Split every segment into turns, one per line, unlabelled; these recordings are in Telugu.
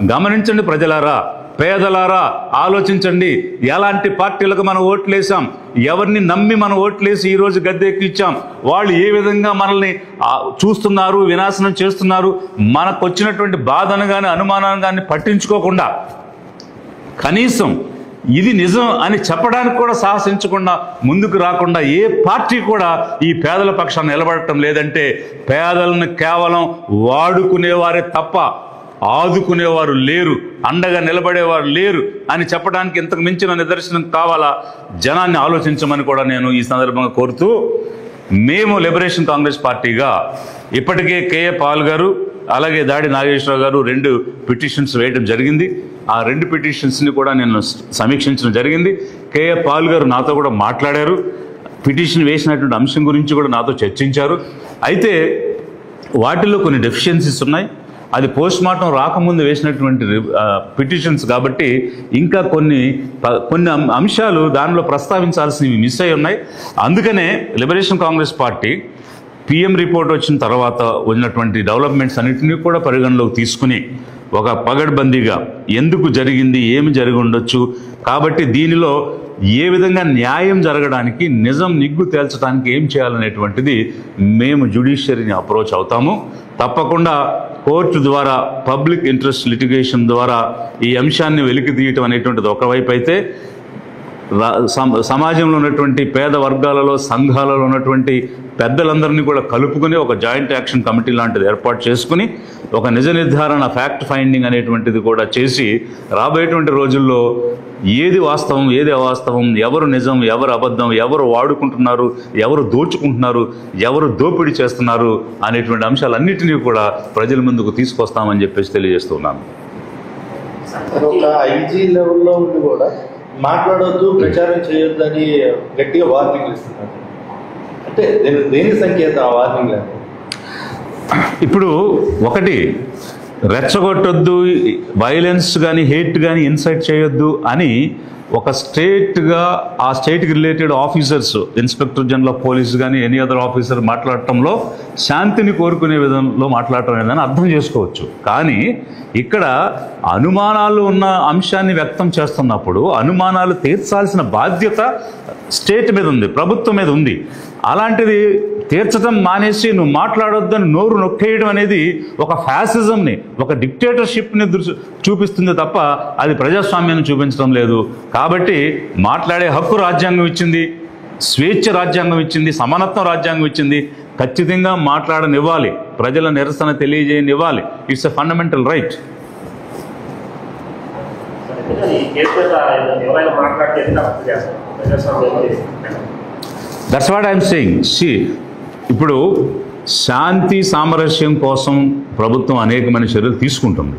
గమనించండి ప్రజలారా, పేదలారా, ఆలోచించండి. ఎలాంటి పార్టీలకు మనం ఓట్లేసాం, ఎవరిని నమ్మి మనం ఓట్లేసి ఈరోజు గద్దెక్కిచ్చాం, వాళ్ళు ఏ విధంగా మనల్ని చూస్తున్నారు, వినాశనం చేస్తున్నారు. మనకు వచ్చినటువంటి బాధను కానీ అనుమానాన్ని కానీ పట్టించుకోకుండా కనీసం ఇది నిజం అని చెప్పడానికి కూడా సాహసించకుండా ముందుకు రాకుండా ఏ పార్టీ కూడా ఈ పేదల పక్షాన్ని నిలబడటం లేదంటే పేదలను కేవలం వాడుకునేవారే తప్ప ఆదుకునేవారు లేరు, అండగా నిలబడేవారు లేరు అని చెప్పడానికి ఇంతకు మించిన నిదర్శనం కావాలా? జనాన్ని ఆలోచించమని కూడా నేను ఈ సందర్భంగా కోరుతూ, మేము లిబరేషన్ కాంగ్రెస్ పార్టీగా ఇప్పటికే కేఏ పాల్ గారు అలాగే దాడి నాగేశ్వరరావు గారు 2 పిటిషన్స్ వేయడం జరిగింది. ఆ 2 పిటిషన్స్ని కూడా నేను సమీక్షించడం జరిగింది. కేఏ పాల్ గారు నాతో కూడా మాట్లాడారు, పిటిషన్ వేసినటువంటి అంశం గురించి కూడా నాతో చర్చించారు. అయితే వాటిల్లో కొన్ని డెఫిషియన్సీస్ ఉన్నాయి. అది పోస్ట్ మార్టం రాకముందు వేసినటువంటి పిటిషన్స్ కాబట్టి ఇంకా కొన్ని అంశాలు దానిలో ప్రస్తావించాల్సినవి మిస్ అయి ఉన్నాయి. అందుకనే liberation Congress party PM report వచ్చిన తర్వాత ఉన్నటువంటి డెవలప్మెంట్స్ అన్నింటినీ కూడా పరిగణలోకి తీసుకుని ఒక పగడ్బందీగా ఎందుకు జరిగింది, ఏమి జరిగి ఉండొచ్చు, కాబట్టి దీనిలో ఏ విధంగా న్యాయం జరగడానికి, నిజం నిగ్గు తేల్చడానికి ఏం చేయాలనేటువంటిది మేము జ్యుడిషియరీని అప్రోచ్ అవుతాము. తప్పకుండా కోర్టు ద్వారా పబ్లిక్ ఇంట్రెస్ట్ లిటిగేషన్ ద్వారా ఈ అంశాన్ని వెలికి తీయటం అనేటువంటిది ఒకవైపు అయితే, సమాజంలో ఉన్నటువంటి పేద వర్గాలలో సంఘాలలో ఉన్నటువంటి పెద్దలందరినీ కూడా కలుపుకొని ఒక జాయింట్ యాక్షన్ కమిటీ లాంటిది ఏర్పాటు చేసుకుని ఒక నిజ నిర్ధారణ ఫ్యాక్ట్ ఫైండింగ్ అనేటువంటిది కూడా చేసి రాబోయేటువంటి రోజుల్లో ఏది వాస్తవం ఏది అవాస్తవం, ఎవరు నిజం ఎవరు అబద్ధం, ఎవరు వాడుకుంటున్నారు ఎవరు దోచుకుంటున్నారు ఎవరు దోపిడీ చేస్తున్నారు అనేటువంటి అంశాలన్నింటినీ కూడా ప్రజల ముందుకు తీసుకొస్తామని చెప్పేసి తెలియజేస్తున్నాను.
ఒక ఐజీ లెవెల్లో ఉండి కూడా మాట్లాడొద్దు, ప్రచారం చేయొద్దు అని గట్టిగా వార్నింగ్లు ఇస్తున్నారు. అంటే దేని సంకేతం ఆ వార్నింగ్?
ఇప్పుడు ఒకటి, రెచ్చగొట్టొద్దు, వైలెన్స్ కానీ హేట్ కానీ ఇన్సైట్ చేయొద్దు అని ఒక స్టేట్గా ఆ స్టేట్కి related officers, inspector general of police కానీ ఎనీ అదర్ ఆఫీసర్ మాట్లాడటంలో శాంతిని కోరుకునే విధంలో మాట్లాడటం ఏదైనా అర్థం చేసుకోవచ్చు. కానీ ఇక్కడ అనుమానాలు ఉన్న అంశాన్ని వ్యక్తం చేస్తున్నప్పుడు అనుమానాలు తీర్చాల్సిన బాధ్యత స్టేట్ మీద ఉంది, ప్రభుత్వం మీద ఉంది. అలాంటిది తీర్చడం మానేసి నువ్వు మాట్లాడొద్దని నోరు నొక్కేయడం అనేది ఒక ఫ్యాసిజంని, ఒక డిక్టేటర్షిప్ని చూపిస్తుంది తప్ప అది ప్రజాస్వామ్యాన్ని చూపించడం లేదు. కాబట్టి మాట్లాడే హక్కు రాజ్యాంగం ఇచ్చింది, స్వేచ్ఛ రాజ్యాంగం ఇచ్చింది, సమానత్వం రాజ్యాంగం ఇచ్చింది. ఖచ్చితంగా మాట్లాడనివ్వాలి, ప్రజల నిరసన తెలియజేయనివ్వాలి. It's a fundamental right. That's what I'm saying. ఇప్పుడు శాంతి సామరస్యం కోసం ప్రభుత్వం అనేకమైన చర్యలు తీసుకుంటుంది.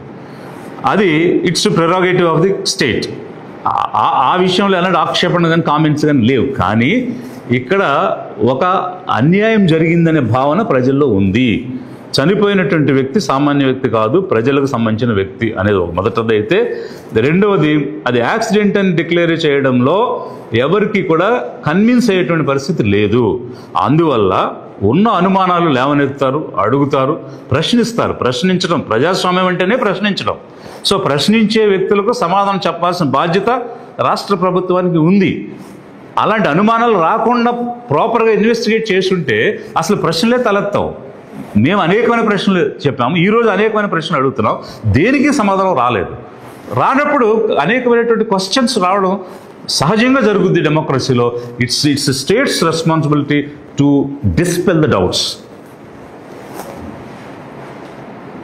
అది it's prerogative of the state. ఆ విషయంలో ఎలాంటి ఆక్షేపణ కానీ కామెంట్స్ కానీ లేవు. కానీ ఇక్కడ ఒక అన్యాయం జరిగిందనే భావన ప్రజల్లో ఉంది. చనిపోయినటువంటి వ్యక్తి సామాన్య వ్యక్తి కాదు, ప్రజలకు సంబంధించిన వ్యక్తి అనేది మొదటిది. అయితే రెండవది, అది యాక్సిడెంట్ అని డిక్లేర్ చేయడంలో ఎవరికి కూడా కన్విన్స్ అయ్యేటువంటి పరిస్థితి లేదు. అందువల్ల ఉన్న అనుమానాలు లేవనెత్తుతారు, అడుగుతారు, ప్రశ్నిస్తారు. ప్రశ్నించడం, ప్రజాస్వామ్యం అంటేనే ప్రశ్నించడం. సో ప్రశ్నించే వ్యక్తులకు సమాధానం చెప్పాల్సిన బాధ్యత రాష్ట్ర ప్రభుత్వానికి ఉంది. అలాంటి అనుమానాలు రాకుండా ప్రాపర్గా ఇన్వెస్టిగేట్ చేస్తుంటే అసలు ప్రశ్నలే తలెత్తావు. మేము అనేకమైన ప్రశ్నలు చెప్పాము, ఈరోజు అనేకమైన ప్రశ్నలు అడుగుతున్నాం, దేనికి సమాధానం రాలేదు. రానప్పుడు అనేకమైనటువంటి క్వశ్చన్స్ రావడం సహజంగా జరుగుద్ది డెమోక్రసీలో. It's state's responsibility to dispel the doubts.